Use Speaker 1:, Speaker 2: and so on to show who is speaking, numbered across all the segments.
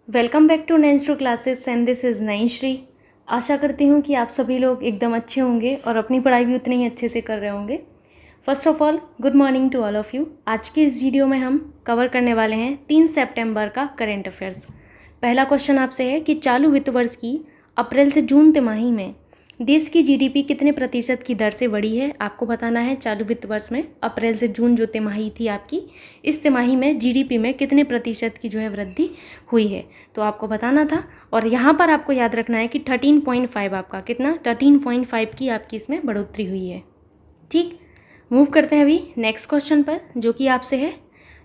Speaker 1: Welcome back to Nan's classes and this is Nainshree. आशा करती हूँ कि आप सभी लोग एकदम अच्छे होंगे और अपनी पढ़ाई भी उतने ही अच्छे से कर रहे होंगे। First of all good morning to all of you. आज की इस वीडियो में हम कवर करने वाले हैं 3 सितंबर का करेंट अफेयर्स। पहला क्वेश्चन आपसे है कि चालू वित्त वर्ष की अप्रैल से जून तिमाही में देश की जीडीपी कितने प्रतिशत की दर से बढ़ी है। आपको बताना है चालू वित्त वर्ष में अप्रैल से जून जो तिमाही थी आपकी, इस तिमाही में जीडीपी में कितने प्रतिशत की जो है वृद्धि हुई है, तो आपको बताना था। और यहाँ पर आपको याद रखना है कि 13.5 आपका कितना 13.5 की आपकी इसमें बढ़ोतरी हुई है। ठीक, मूव करते हैं अभी नेक्स्ट क्वेश्चन पर, जो कि आपसे है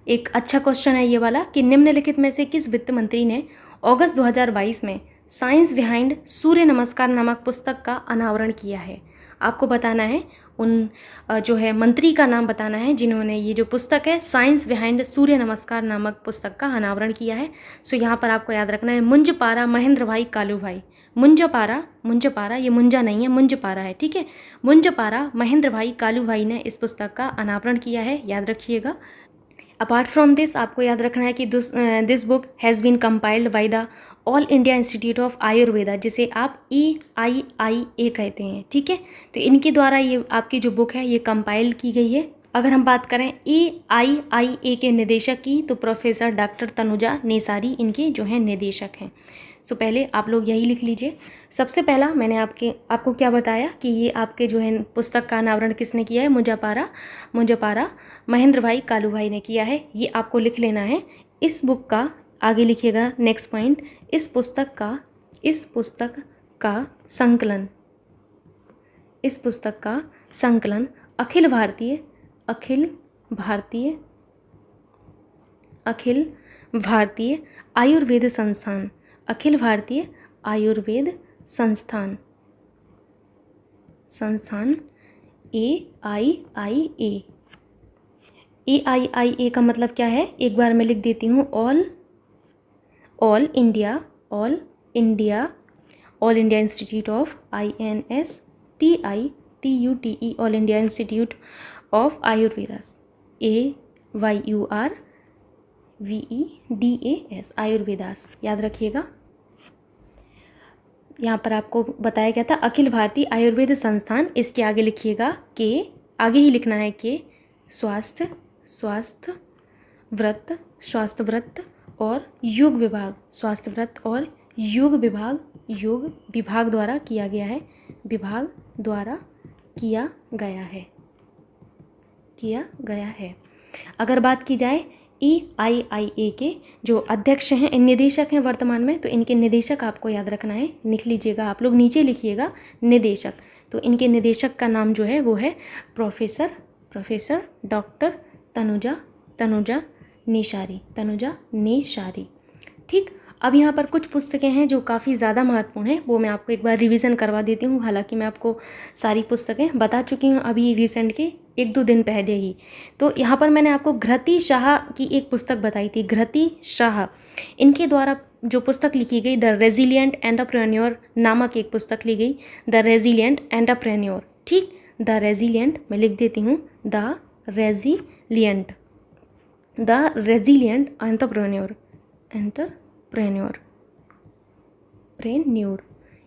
Speaker 1: एक अच्छा क्वेश्चन है ये वाला कि निम्नलिखित में से किस वित्त मंत्री ने अगस्त 2022 में साइंस बिहाइंड सूर्य नमस्कार नामक पुस्तक का अनावरण किया है। आपको बताना है उन जो है मंत्री का नाम बताना है जिन्होंने ये जो पुस्तक है साइंस बिहाइंड सूर्य नमस्कार नामक पुस्तक का अनावरण किया है। सो यहाँ पर आपको याद रखना है मुंजपारा महेंद्र भाई कालू भाई। मुंजपारा ये मुंजा नहीं है, मुंजपारा है, ठीक है। मुंजपारा महेंद्र भाई कालू भाई ने इस पुस्तक का अनावरण किया है, याद रखिएगा। अपार्ट फ्रॉम दिस आपको याद रखना है कि this book has been compiled by the All India Institute of Ayurveda, जिसे आप EIIA कहते हैं, ठीक है। तो इनके द्वारा ये आपकी जो बुक है ये कंपाइल की गई है। अगर हम बात करें EIIA के निदेशक की, तो प्रोफेसर डॉक्टर तनुजा नेसारी इनके जो हैं निदेशक हैं। सो पहले आप लोग यही लिख लीजिए। सबसे पहला मैंने आपको क्या बताया कि ये आपके जो है पुस्तक का अनावरण किसने किया है, मुंजपारा महेंद्र भाई कालू भाई ने किया है। ये आपको लिख लेना है। इस बुक का आगे लिखिएगा नेक्स्ट पॉइंट, इस पुस्तक का संकलन अखिल भारतीय आयुर्वेद संस्थान, अखिल भारतीय आयुर्वेद संस्थान AIIA का मतलब क्या है, एक बार मैं लिख देती हूँ, All India Institute of INSTITUTE All India Institute of Ayurvedas, AYURVEDAS Ayurvedas, याद रखिएगा। यहाँ पर आपको बताया गया था अखिल भारतीय आयुर्वेद संस्थान, इसके आगे लिखिएगा के, आगे ही लिखना है के स्वास्थ्य व्रत और योग विभाग, स्वास्थ्य व्रत और योग विभाग द्वारा किया गया है। अगर बात की जाए EIIA के जो अध्यक्ष हैं, निदेशक हैं वर्तमान में, तो इनके निदेशक आपको याद रखना है, लिख लीजिएगा आप लोग, नीचे लिखिएगा निदेशक। तो इनके निदेशक का नाम जो है वो है प्रोफेसर डॉक्टर तनुजा नेसारी। ठीक, अब यहाँ पर कुछ पुस्तकें हैं जो काफ़ी ज़्यादा महत्वपूर्ण हैं, वो मैं आपको एक बार रिवीजन करवा देती हूँ। हालांकि मैं आपको सारी पुस्तकें बता चुकी हूँ अभी रिसेंट के 1-2 दिन पहले ही। तो यहाँ पर मैंने आपको घृति शाह की एक पुस्तक बताई थी, घृति शाह, इनके द्वारा जो पुस्तक लिखी गई द रेजिलिएंट एंटरप्रेन्योर नामक एक पुस्तक ली गई, द रेजिलिएंट एंटरप्रेन्योर। ठीक, द रेजिलिएंट मैं लिख देती हूँ, द रेजिलिएंट एंटरप्रेन्योर,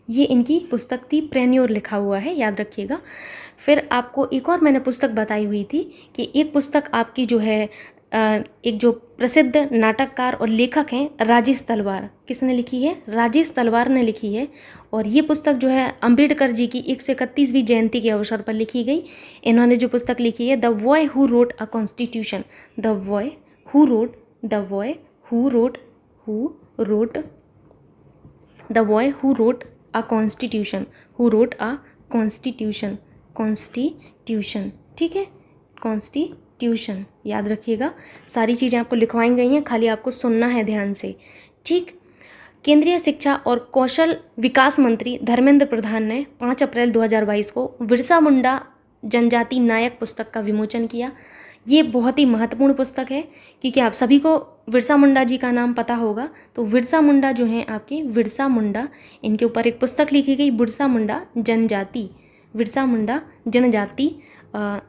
Speaker 1: ये इनकी पुस्तक थी, प्रेन्योर लिखा हुआ है, याद रखिएगा। फिर आपको एक और मैंने पुस्तक बताई हुई थी कि एक पुस्तक आपकी जो है एक जो प्रसिद्ध नाटककार और लेखक हैं राजेश तलवार, किसने लिखी है, राजेश तलवार ने लिखी है। और ये पुस्तक जो है अंबेडकर जी की 131वीं जयंती के अवसर पर लिखी गई। इन्होंने जो पुस्तक लिखी है the boy who wrote a constitution, the boy who wrote a constitution, ठीक है, कॉन्स्टिट्यूशन, याद रखिएगा। सारी चीज़ें आपको लिखवाई गई हैं, खाली आपको सुनना है ध्यान से। ठीक, केंद्रीय शिक्षा और कौशल विकास मंत्री धर्मेंद्र प्रधान ने 5 अप्रैल 2022 को बिरसा मुंडा जनजाति नायक पुस्तक का विमोचन किया। ये बहुत ही महत्वपूर्ण पुस्तक है क्योंकि आप सभी को बिरसा मुंडा जी का नाम पता होगा। तो बिरसा मुंडा जो हैं आपके, बिरसा मुंडा, इनके ऊपर एक पुस्तक लिखी गई, बिरसा मुंडा जनजाति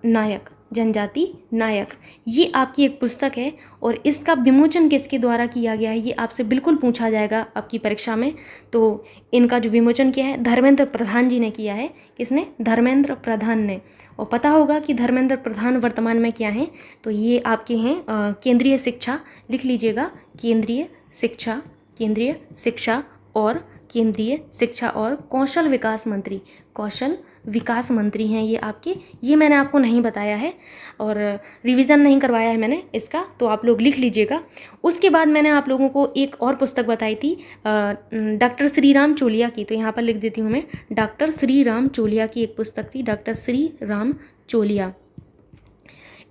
Speaker 1: नायक। जनजाति नायक। ये आपकी एक पुस्तक है और इसका विमोचन किसके द्वारा किया गया है, ये आपसे बिल्कुल पूछा जाएगा आपकी परीक्षा में। तो इनका जो विमोचन किया है धर्मेंद्र प्रधान जी ने किया है। किसने? धर्मेंद्र प्रधान ने। और पता होगा कि धर्मेंद्र प्रधान वर्तमान में क्या हैं, तो ये आपके हैं केंद्रीय शिक्षा, लिख लीजिएगा, केंद्रीय शिक्षा, केंद्रीय शिक्षा और केंद्रीय शिक्षा और कौशल विकास मंत्री, कौशल विकास मंत्री हैं ये आपके। ये मैंने आपको नहीं बताया है और रिवीजन नहीं करवाया है मैंने इसका, तो आप लोग लिख लीजिएगा। उसके बाद मैंने आप लोगों को एक और पुस्तक बताई थी डॉक्टर श्री राम चोलिया की, तो यहाँ पर लिख देती हूँ मैं, डॉक्टर श्री राम चोलिया की एक पुस्तक थी, डॉक्टर श्री राम चोलिया।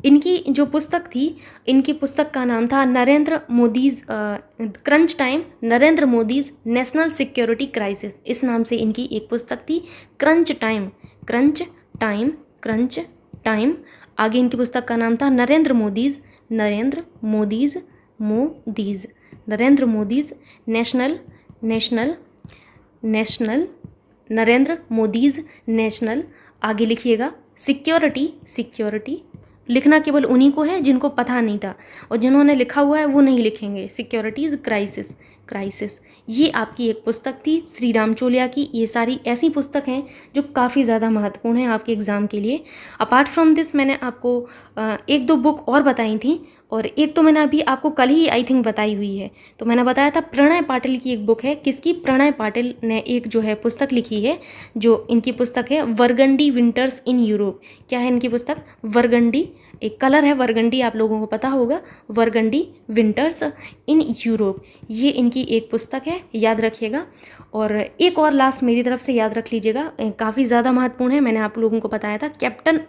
Speaker 1: इनकी जो पुस्तक थी, इनकी पुस्तक का नाम था Narendra Modi's crunch time, Narendra Modi's national security crisis. इस नाम से इनकी एक पुस्तक थी, crunch time, crunch time, crunch time. आगे इनकी पुस्तक का नाम था Narendra Modi's, Narendra Modi's, Modi's, Narendra Modi's national, national, national, Narendra Modi's national. आगे लिखिएगा सिक्योरिटी, सिक्योरिटी लिखना केवल उन्हीं को है जिनको पता नहीं था, और जिन्होंने लिखा हुआ है वो नहीं लिखेंगे, सिक्योरिटीज़ क्राइसिस, क्राइसिस। ये आपकी एक पुस्तक थी श्री राम चोलिया की। ये सारी ऐसी पुस्तक हैं जो काफ़ी ज़्यादा महत्वपूर्ण है आपके एग्ज़ाम के लिए। अपार्ट फ्रॉम दिस मैंने आपको एक दो बुक और बताई थी, और एक तो मैंने अभी आपको कल ही आई थिंक बताई हुई है। तो मैंने बताया था प्रणय पाटिल की एक बुक है, किसकी? प्रणय पाटिल ने एक जो है पुस्तक लिखी है, जो इनकी पुस्तक है वर्गंडी विंटर्स इन यूरोप। क्या है इनकी पुस्तक? वर्गंडी, एक कलर है वर्गंडी, आप लोगों को पता होगा, वर्गंडी विंटर्स इन यूरोप। ये इनकी एक पुस्तक है, याद रखिएगा। और एक और लास्ट मेरी तरफ से याद रख लीजिएगा, काफ़ी ज़्यादा महत्वपूर्ण है, मैंने आप लोगों को बताया था, कैप्टन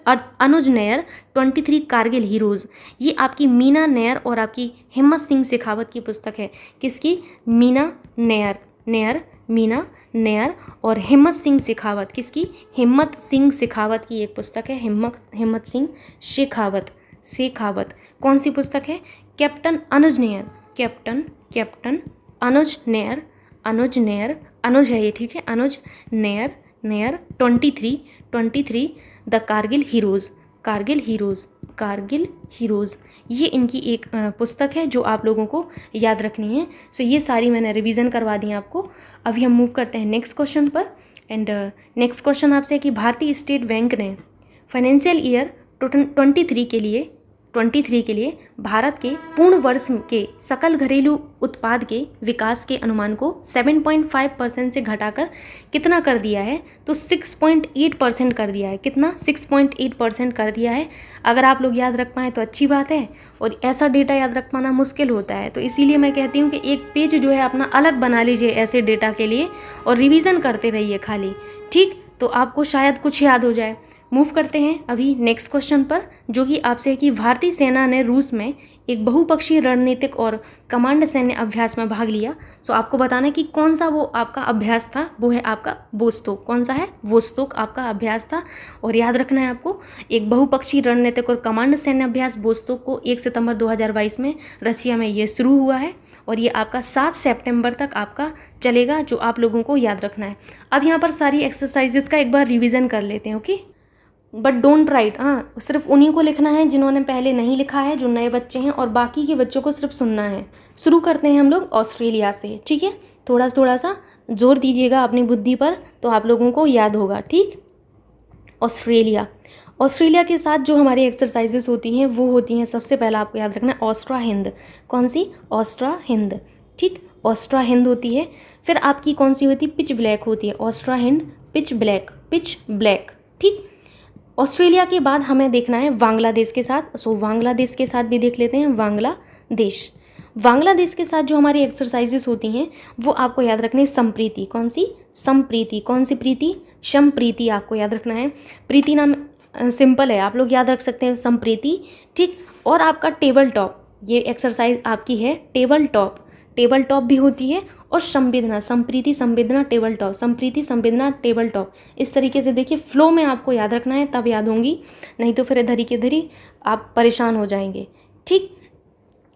Speaker 1: अनुज नैयर 23 कारगिल हीरोज़। ये आपकी मीना नैयर और आपकी हिम्मत सिंह शेखावत की पुस्तक है। किसकी? मीना नैयर, नैयर, मीना नैयर और हिम्मत सिंह शेखावत। किसकी? हिम्मत सिंह शेखावत की एक पुस्तक है, हिम्मत सिंह शेखावत, शेखावत। कौन सी पुस्तक है? Captain Anuj Nayyar, captain, captain Anuj Nayyar, Anuj Nayyar, Anuj है ये, ठीक है, Anuj Nayyar, Nayyar 23 the Kargil heroes, Kargil heroes, Kargil heroes. ये इनकी एक पुस्तक है जो आप लोगों को याद रखनी है। सो ये सारी मैंने रिवीजन करवा दी आपको। अभी हम मूव करते हैं नेक्स्ट क्वेश्चन पर। एंड नेक्स्ट क्वेश्चन आपसे है कि भारतीय स्टेट बैंक ने फाइनेंशियल ईयर 23 के लिए भारत के पूर्ण वर्ष के सकल घरेलू उत्पाद के विकास के अनुमान को 7.5% से घटाकर कितना कर दिया है? तो 6.8% कर दिया है। कितना? 6.8% कर दिया है। अगर आप लोग याद रख पाएँ तो अच्छी बात है, और ऐसा डेटा याद रख पाना मुश्किल होता है, तो इसीलिए मैं कहती हूँ कि एक पेज जो है अपना अलग बना लीजिए ऐसे डेटा के लिए, और रिवीजन करते रहिए खाली, ठीक? तो आपको शायद कुछ याद हो जाए। मूव करते हैं अभी नेक्स्ट क्वेश्चन पर, जो कि आपसे है कि भारतीय सेना ने रूस में एक बहुपक्षीय रणनीतिक और कमांड सैन्य अभ्यास में भाग लिया। सो आपको बताना है कि कौन सा वो आपका अभ्यास था, वो है आपका वोस्तोक। कौन सा है? वोस्तोक आपका अभ्यास था। और याद रखना है आपको, एक बहुपक्षीय रणनीतिक और कमांड सैन्य अभ्यास वोस्तोक को 1 सितंबर 2022 में रसिया में ये शुरू हुआ है, और ये आपका 7 सितंबर तक आपका चलेगा, जो आप लोगों को याद रखना है। अब यहाँ पर सारी एक्सरसाइजेस का एक बार रिविज़न कर लेते हैं, ओके? बट डोंट राइट, हाँ, सिर्फ उन्हीं को लिखना है जिन्होंने पहले नहीं लिखा है, जो नए बच्चे हैं, और बाकी के बच्चों को सिर्फ सुनना है। शुरू करते हैं हम लोग ऑस्ट्रेलिया से, ठीक है? थोड़ा सा जोर दीजिएगा अपनी बुद्धि पर, तो आप लोगों को याद होगा, ठीक? ऑस्ट्रेलिया, ऑस्ट्रेलिया के साथ जो हमारी एक्सरसाइजेस होती हैं वो होती हैं, सबसे पहला आपको याद रखना है ऑस्ट्रा हिंद। कौन सी? ऑस्ट्रा हिंद, ठीक? ऑस्ट्रा हिंद होती है। फिर आपकी कौन सी होती है? पिच ब्लैक होती है। ऑस्ट्रा हिंद, पिच ब्लैक, पिच ब्लैक, ठीक? ऑस्ट्रेलिया के बाद हमें देखना है बांग्लादेश के साथ। सो बांग्लादेश के साथ भी देख लेते हैं, बांग्लादेश। बांग्लादेश के साथ जो हमारी एक्सरसाइजेस होती हैं वो आपको याद रखनी है संप्रीति। कौन सी? संप्रीति। कौन सी प्रीति? संप्रीति आपको याद रखना है। प्रीति नाम सिंपल है, आप लोग याद रख सकते हैं, संप्रीति, ठीक? और आपका टेबल टॉप, ये एक्सरसाइज आपकी है टेबल टॉप, टेबल टॉप भी होती है। और संवेदना, संप्रीति, संवेदना, टेबल टॉप, संप्रीति, संवेदना, टेबल टॉप। इस तरीके से देखिए, फ्लो में आपको याद रखना है, तब याद होंगी, नहीं तो फिर इधर ही के इधर ही आप परेशान हो जाएंगे, ठीक?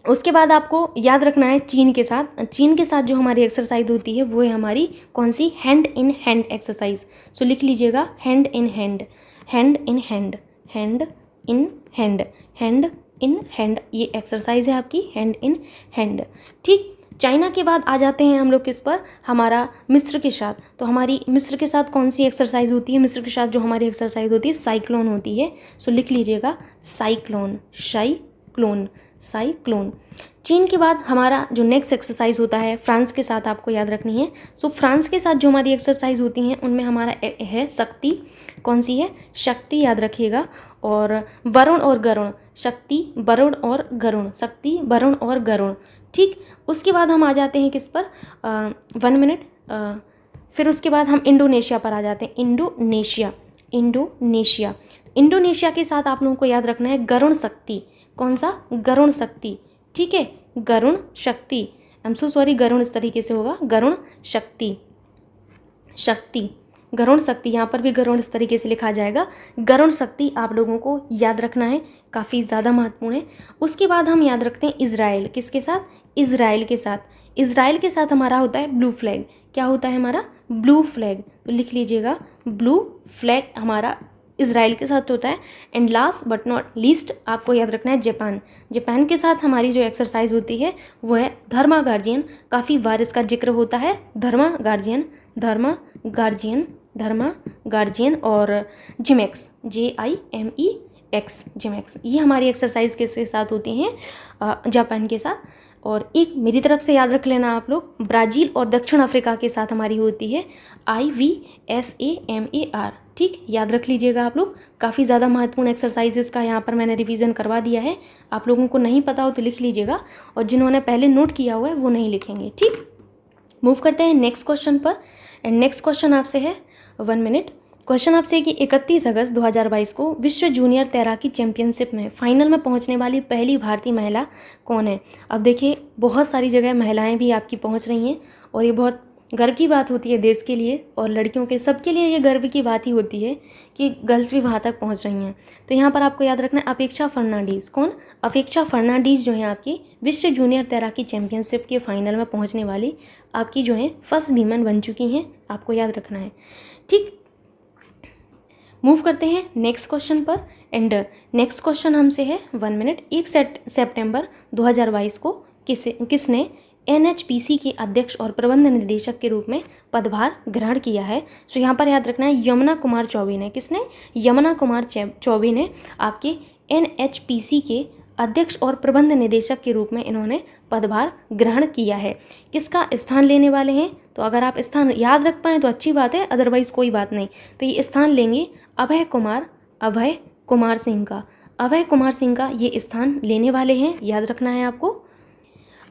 Speaker 1: उसके बाद आपको याद रखना है चीन के साथ। चीन के साथ जो हमारी एक्सरसाइज होती है वो है हमारी कौन सी? Hand in hand exercise. So लिख लीजिएगा hand in hand, hand in hand, hand in hand, hand in hand, ये एक्सरसाइज है आपकी हैंड इन हैंड। ठीक, चाइना के बाद आ जाते हैं हम लोग किस पर, हमारा मिस्र के साथ। तो हमारी मिस्र के साथ कौन सी एक्सरसाइज होती है, मिस्र के साथ जो हमारी एक्सरसाइज होती है साइक्लोन होती है। सो लिख लीजिएगा साइक्लोन, साइक्लोन, साइक्लोन। चीन के बाद हमारा जो नेक्स्ट एक्सरसाइज होता है फ्रांस के साथ, आपको याद रखनी है। सो फ्रांस के साथ जो हमारी एक्सरसाइज होती हैं उनमें हमारा है शक्ति, कौन सी है, शक्ति, याद रखिएगा। और वरुण और गरुण, शक्ति, वरुण और गरुण, शक्ति, वरुण और गरुण। ठीक, उसके बाद हम आ जाते हैं किस पर, 1 मिनट, फिर उसके बाद हम इंडोनेशिया पर आ जाते हैं। इंडोनेशिया, इंडोनेशिया, इंडोनेशिया के साथ आप लोगों को याद रखना है गरुण शक्ति, कौन सा, गरुण शक्ति। ठीक है, Garun Shakti, I am so sorry, Garun इस तरीके से होगा, गरुण शक्ति, शक्ति, गरुण शक्ति, यहाँ पर भी गरुण इस तरीके से लिखा जाएगा। गरुण शक्ति आप लोगों को याद रखना है, काफ़ी ज़्यादा महत्वपूर्ण है। उसके बाद हम याद रखते हैं इजराइल, किसके साथ, इजराइल के साथ। इजराइल के साथ हमारा होता है ब्लू फ्लैग, क्या होता है हमारा, ब्लू फ्लैग। तो लिख लीजिएगा ब्लू फ्लैग हमारा इजराइल के साथ होता है। And last but not least आपको याद रखना है जापान। जापान के साथ हमारी जो एक्सरसाइज होती है वो है धर्मा गार्जियन, काफ़ी बार इसका जिक्र होता है, धर्मा गार्जियन, धर्मा गार्जियन, धर्मा गार्जियन और जिमेक्स, JIMEX, जिमेक्स। ये हमारी एक्सरसाइज किसके साथ होती हैं, जापान के साथ। और एक मेरी तरफ से याद रख लेना आप लोग, ब्राज़ील और दक्षिण अफ्रीका के साथ हमारी होती है IVSAMAR। ठीक, याद रख लीजिएगा आप लोग, काफ़ी ज़्यादा महत्वपूर्ण एक्सरसाइजेस का यहाँ पर मैंने रिवीजन करवा दिया है। आप लोगों को नहीं पता हो तो लिख लीजिएगा, और जिन्होंने पहले नोट किया हुआ है वो नहीं लिखेंगे। ठीक, मूव करते हैं नेक्स्ट क्वेश्चन पर। एंड नेक्स्ट क्वेश्चन आपसे है, 1 मिनट, क्वेश्चन आपसे है कि 31 अगस्त 2022 को विश्व जूनियर तैराकी चैंपियनशिप में फाइनल में पहुंचने वाली पहली भारतीय महिला कौन है। अब देखिए, बहुत सारी जगह महिलाएं भी आपकी पहुंच रही हैं, और ये बहुत गर्व की बात होती है देश के लिए, और लड़कियों के सबके लिए ये गर्व की बात ही होती है कि गर्ल्स भी वहाँ तक पहुँच रही हैं। तो यहाँ पर आपको याद रखना है अपेक्षा फर्नांडीज, कौन, अपेक्षा फर्नांडीज जो है आपकी विश्व जूनियर तैराकी चैंपियनशिप के फाइनल में पहुँचने वाली आपकी जो है फर्स्ट वीमेन बन चुकी हैं, आपको याद रखना है। ठीक, मूव करते हैं नेक्स्ट क्वेश्चन पर। एंड नेक्स्ट क्वेश्चन हमसे है, 1 मिनट, 1 सितंबर 2022 को किसने NHPC के अध्यक्ष और प्रबंध निदेशक के रूप में पदभार ग्रहण किया है। सो यहाँ पर याद रखना है यमुना कुमार चौबे ने, किसने, यमुना कुमार चौबे ने आपके NHPC के अध्यक्ष और प्रबंध निदेशक के रूप में इन्होंने पदभार ग्रहण किया है। किसका स्थान लेने वाले हैं, तो अगर आप स्थान याद रख पाएँ तो अच्छी बात है, अदरवाइज़ कोई बात नहीं। तो ये स्थान लेंगे अभय कुमार सिंह का, अभय कुमार सिंह का ये स्थान लेने वाले हैं, याद रखना है आपको।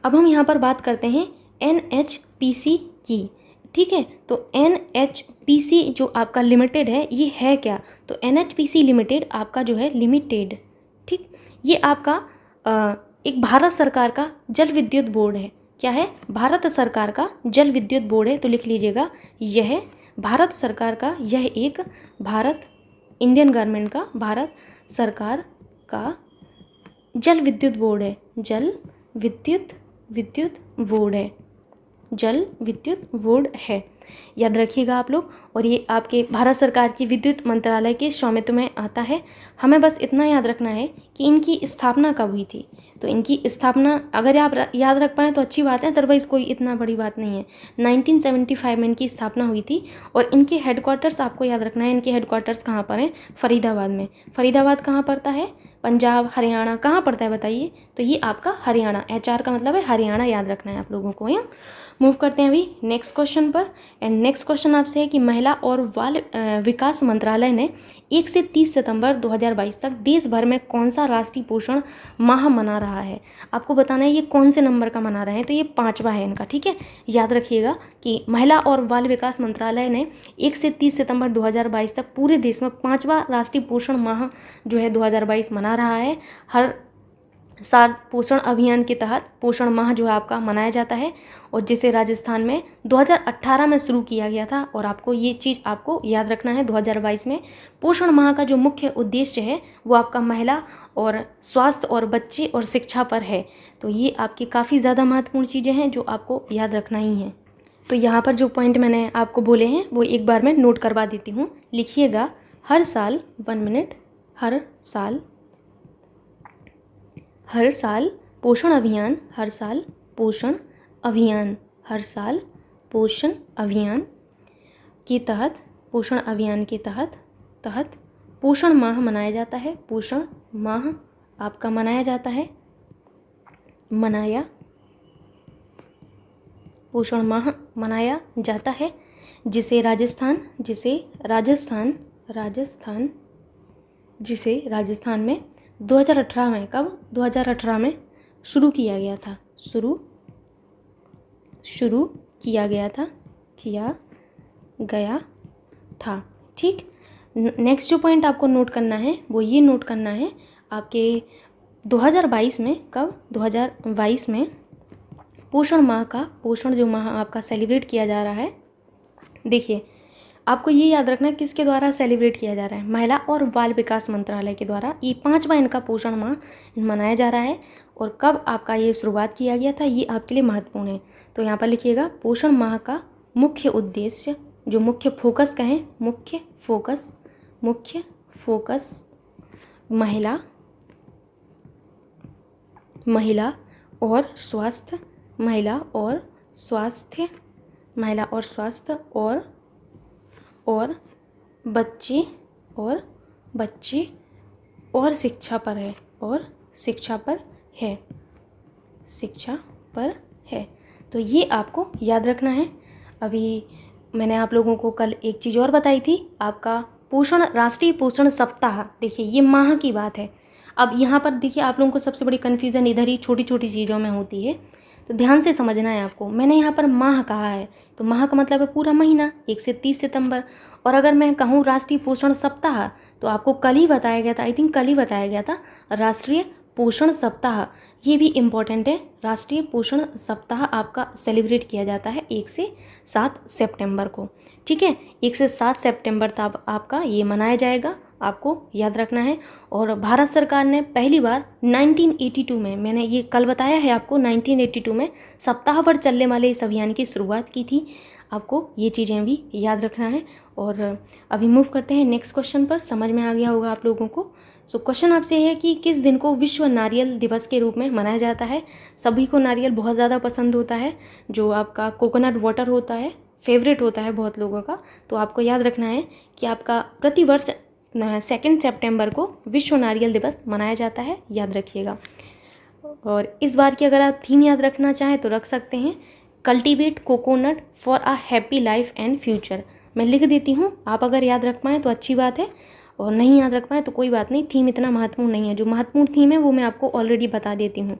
Speaker 1: अब हम यहाँ पर बात करते हैं NHPC की। ठीक है, तो NHPC जो आपका लिमिटेड है ये है क्या, तो NHPC लिमिटेड आपका जो है लिमिटेड, ठीक, ये आपका एक भारत सरकार का जल विद्युत बोर्ड है। क्या है, भारत सरकार का जल विद्युत बोर्ड है। तो लिख लीजिएगा यह भारत सरकार का, यह एक भारत इंडियन गवर्नमेंट का भारत सरकार का जल विद्युत बोर्ड है, जल विद्युत बोर्ड है, जल विद्युत बोर्ड है, याद रखिएगा आप लोग। और ये आपके भारत सरकार की विद्युत मंत्रालय के स्वामित्व में आता है। हमें बस इतना याद रखना है कि इनकी स्थापना कब हुई थी। तो इनकी स्थापना अगर आप याद रख पाएँ तो अच्छी बात है, अदरवाइज़ कोई इतना बड़ी बात नहीं है। 1975 में इनकी स्थापना हुई थी। और इनके हेडक्वार्टर्स आपको याद रखना है, इनके हेडक्वार्टर्स कहाँ पर हैं, फरीदाबाद में। फरीदाबाद कहाँ पड़ता है, पंजाब, हरियाणा कहाँ पड़ता है बताइए, तो ये आपका हरियाणा, HR का मतलब है हरियाणा, याद रखना है आप लोगों को। यहाँ मूव करते हैं अभी नेक्स्ट क्वेश्चन पर। एंड नेक्स्ट क्वेश्चन आपसे है कि महिला और बाल विकास मंत्रालय ने 1 से 30 सितंबर 2022 तक देश भर में कौन सा राष्ट्रीय पोषण माह मना रहा है। आपको बताना है ये कौन से नंबर का मना रहे हैं, तो ये 5वां है इनका। ठीक है, याद रखिएगा कि महिला और बाल विकास मंत्रालय ने 1 से 30 सितंबर 2022 तक पूरे देश में 5वां राष्ट्रीय पोषण माह जो है 2022 मना रहा है। हर साल पोषण अभियान के तहत पोषण माह जो है आपका मनाया जाता है, और जिसे राजस्थान में 2018 में शुरू किया गया था। और आपको ये चीज़ आपको याद रखना है, 2022 में पोषण माह का जो मुख्य उद्देश्य है वो आपका महिला और स्वास्थ्य और बच्चे और शिक्षा पर है। तो ये आपकी काफ़ी ज़्यादा महत्वपूर्ण चीज़ें हैं जो आपको याद रखना ही है। तो यहाँ पर जो पॉइंट मैंने आपको बोले हैं वो एक बार मैं नोट करवा देती हूँ, लिखिएगा। हर साल, 1 मिनट, हर साल हर साल पोषण अभियान, हर साल पोषण अभियान, हर साल पोषण अभियान के तहत, पोषण अभियान के तहत पोषण माह मनाया जाता है। पोषण माह आपका मनाया जाता है, पोषण माह मनाया जाता है, जिसे राजस्थान में 2018 में, कब 2018 में शुरू किया गया था, शुरू किया गया था। ठीक, नेक्स्ट जो पॉइंट आपको नोट करना है वो ये नोट करना है आपके 2022 में, कब 2022 में पोषण माह का, पोषण जो माह आपका सेलिब्रेट किया जा रहा है, देखिए आपको ये याद रखना है किसके द्वारा सेलिब्रेट किया जा रहा है, महिला और बाल विकास मंत्रालय के द्वारा ये 5वां इनका पोषण माह मनाया जा रहा है। और कब आपका ये शुरुआत किया गया था, ये आपके लिए महत्वपूर्ण है। तो यहाँ पर लिखिएगा पोषण माह का मुख्य उद्देश्य, जो मुख्य फोकस कहें, मुख्य फोकस महिला और स्वास्थ्य और बच्चे और शिक्षा पर है। तो ये आपको याद रखना है। अभी मैंने आप लोगों को कल एक चीज़ और बताई थी, आपका राष्ट्रीय पोषण सप्ताह, देखिए ये माह की बात है। अब यहाँ पर देखिए आप लोगों को सबसे बड़ी कन्फ्यूज़न इधर ही छोटी छोटी चीज़ों में होती है, तो ध्यान से समझना है आपको। मैंने यहाँ पर माह कहा है, तो माह का मतलब है पूरा महीना, 1 से 30 सितंबर। और अगर मैं कहूँ राष्ट्रीय पोषण सप्ताह, तो आपको कल ही बताया गया था, आई थिंक कल ही बताया गया था, राष्ट्रीय पोषण सप्ताह, ये भी इम्पॉर्टेंट है। राष्ट्रीय पोषण सप्ताह आपका सेलिब्रेट किया जाता है 1 से 7 सितंबर को। ठीक है, 1 से 7 सितंबर तक आपका ये मनाया जाएगा, आपको याद रखना है। और भारत सरकार ने पहली बार 1982 में, मैंने ये कल बताया है आपको, 1982 में सप्ताह भर चलने वाले इस अभियान की शुरुआत की थी। आपको ये चीज़ें भी याद रखना है। और अभी मूव करते हैं नेक्स्ट क्वेश्चन पर, समझ में आ गया होगा आप लोगों को। सो क्वेश्चन आपसे है कि किस दिन को विश्व नारियल दिवस के रूप में मनाया जाता है। सभी को नारियल बहुत ज़्यादा पसंद होता है, जो आपका कोकोनट वाटर होता है, फेवरेट होता है बहुत लोगों का। तो आपको याद रखना है कि आपका प्रतिवर्ष 2 सितंबर को विश्व नारियल दिवस मनाया जाता है, याद रखिएगा। और इस बार की अगर आप थीम याद रखना चाहें तो रख सकते हैं, cultivate coconut for a happy life and future. मैं लिख देती हूँ, आप अगर याद रख पाएँ तो अच्छी बात है, और नहीं याद रख पाएँ तो कोई बात नहीं, थीम इतना महत्वपूर्ण नहीं है। जो महत्वपूर्ण थीम है वो मैं आपको ऑलरेडी बता देती हूँ।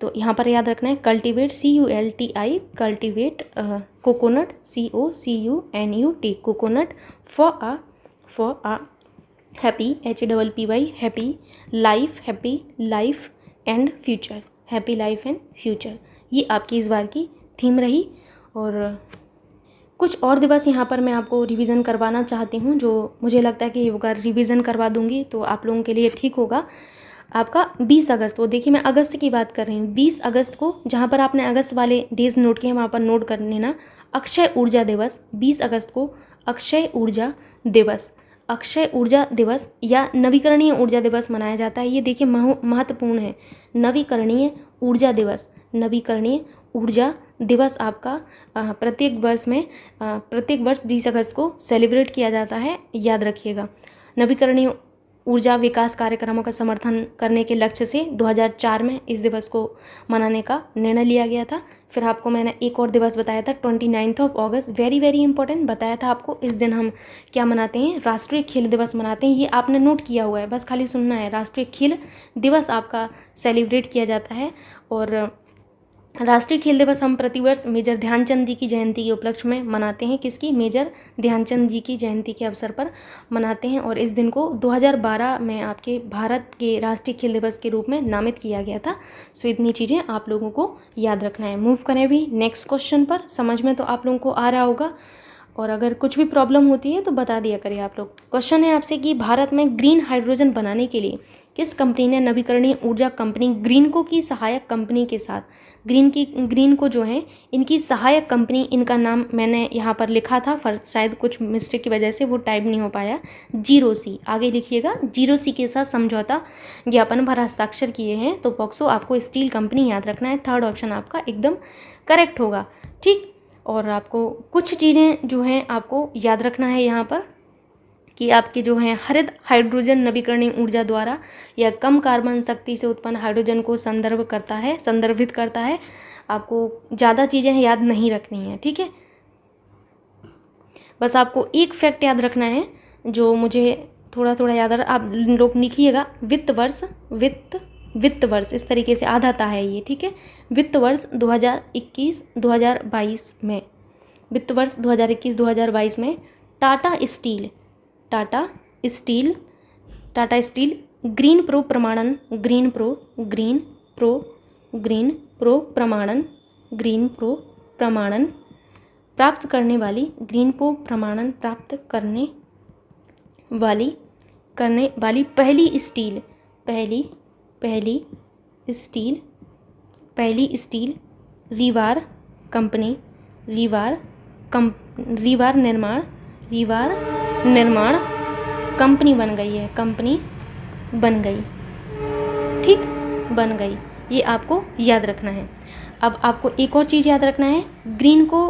Speaker 1: तो यहाँ पर याद रखना है cultivate, CULTI, cultivate coconut, COCUNUT, coconut for a happy, HAPPY, happy life and future, happy life and future, ये आपकी इस बार की थीम रही। और कुछ और दिवस यहाँ पर मैं आपको रिवीजन करवाना चाहती हूँ, जो मुझे लगता है कि अगर रिवीजन करवा दूँगी तो आप लोगों के लिए ठीक होगा। आपका 20 अगस्त को, देखिए मैं अगस्त की बात कर रही हूँ, 20 अगस्त को, जहाँ पर आपने अगस्त वाले डेज नोट किए वहाँ पर नोट कर लेना, अक्षय ऊर्जा दिवस। 20 अगस्त को अक्षय ऊर्जा दिवस या नवीकरणीय ऊर्जा दिवस मनाया जाता है। ये देखिए महत्वपूर्ण है, नवीकरणीय ऊर्जा दिवस आपका प्रत्येक वर्ष 20 अगस्त को सेलिब्रेट किया जाता है, याद रखिएगा। नवीकरणीय ऊर्जा विकास कार्यक्रमों का समर्थन करने के लक्ष्य से 2004 में इस दिवस को मनाने का निर्णय लिया गया था। फिर आपको मैंने एक और दिवस बताया था, 29 अगस्त, वेरी इंपॉर्टेंट बताया था आपको। इस दिन हम क्या मनाते हैं, राष्ट्रीय खेल दिवस मनाते हैं। ये आपने नोट किया हुआ है, बस खाली सुनना है। राष्ट्रीय खेल दिवस आपका सेलिब्रेट किया जाता है। और राष्ट्रीय खेल दिवस हम प्रतिवर्ष मेजर ध्यानचंद जी की जयंती के उपलक्ष्य में मनाते हैं। किसकी? मेजर ध्यानचंद जी की जयंती के अवसर पर मनाते हैं। और इस दिन को 2012 में आपके भारत के राष्ट्रीय खेल दिवस के रूप में नामित किया गया था। सो इतनी चीज़ें आप लोगों को याद रखना है। मूव करें भी नेक्स्ट क्वेश्चन पर। समझ में तो आप लोगों को आ रहा होगा। और अगर कुछ भी प्रॉब्लम होती है तो बता दिया करिए आप लोग। क्वेश्चन है आपसे कि भारत में ग्रीन हाइड्रोजन बनाने के लिए किस कंपनी ने नवीकरणीय ऊर्जा कंपनी ग्रीनको की सहायक कंपनी के साथ, ग्रीन को जो है इनकी सहायक कंपनी, इनका नाम मैंने यहाँ पर लिखा था पर शायद कुछ मिस्टेक की वजह से वो टाइप नहीं हो पाया, 0C आगे लिखिएगा, 0C के साथ समझौता ज्ञापन पर हस्ताक्षर किए हैं। तो पॉक्सो आपको स्टील कंपनी याद रखना है। थर्ड ऑप्शन आपका एकदम करेक्ट होगा। ठीक, और आपको कुछ चीज़ें जो हैं आपको याद रखना है यहाँ पर कि आपके जो हैं हरित हाइड्रोजन नवीकरणीय ऊर्जा द्वारा या कम कार्बन शक्ति से उत्पन्न हाइड्रोजन को संदर्भित करता है। आपको ज़्यादा चीज़ें याद नहीं रखनी है, ठीक है। बस आपको एक फैक्ट याद रखना है जो मुझे थोड़ा थोड़ा याद आप लोग लिखिएगा, वित्त वर्ष इस तरीके से आधाता है ये, ठीक है। वित्त वर्ष 2021-2022 में, वित्त वर्ष 2021-2022 में टाटा स्टील ग्रीन प्रो प्रमाणन प्राप्त करने वाली पहली स्टील रीवार निर्माण कंपनी बन गई, ठीक, बन गई। ये आपको याद रखना है। अब आपको एक और चीज़ याद रखना है, ग्रीनको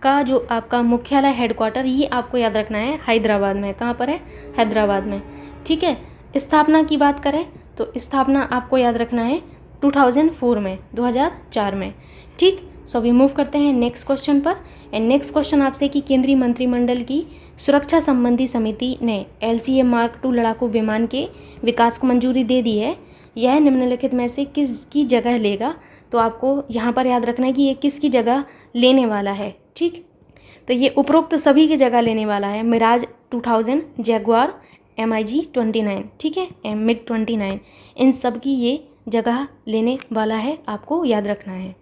Speaker 1: का जो आपका मुख्यालय हेडक्वार्टर, ये आपको याद रखना है हैदराबाद में। कहाँ पर है? हैदराबाद में, ठीक है। स्थापना की बात करें तो स्थापना आपको याद रखना है 2004 में, 2004 में, ठीक। सो अभी मूव करते हैं नेक्स्ट क्वेश्चन पर। एंड नेक्स्ट क्वेश्चन आपसे कि केंद्रीय मंत्रिमंडल की सुरक्षा संबंधी समिति ने LCA Mark II लड़ाकू विमान के विकास को मंजूरी दे दी है। यह निम्नलिखित में से किसकी जगह लेगा? तो आपको यहाँ पर याद रखना है कि ये किसकी जगह लेने वाला है, ठीक। तो ये उपरोक्त सभी की जगह लेने वाला है, मिराज 2000, जैगुआर, MiG 29, ठीक है, MiG 29, इन सब की ये जगह लेने वाला है, आपको याद रखना है,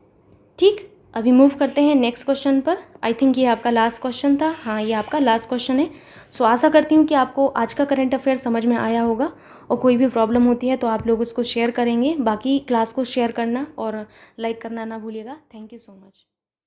Speaker 1: ठीक। अभी मूव करते हैं नेक्स्ट क्वेश्चन पर। आई थिंक ये आपका लास्ट क्वेश्चन था। हाँ, ये आपका लास्ट क्वेश्चन है। सो आशा करती हूँ कि आपको आज का करंट अफेयर समझ में आया होगा, और कोई भी प्रॉब्लम होती है तो आप लोग उसको शेयर करेंगे। बाकी क्लास को शेयर करना और लाइक करना ना भूलिएगा। Thank you so much.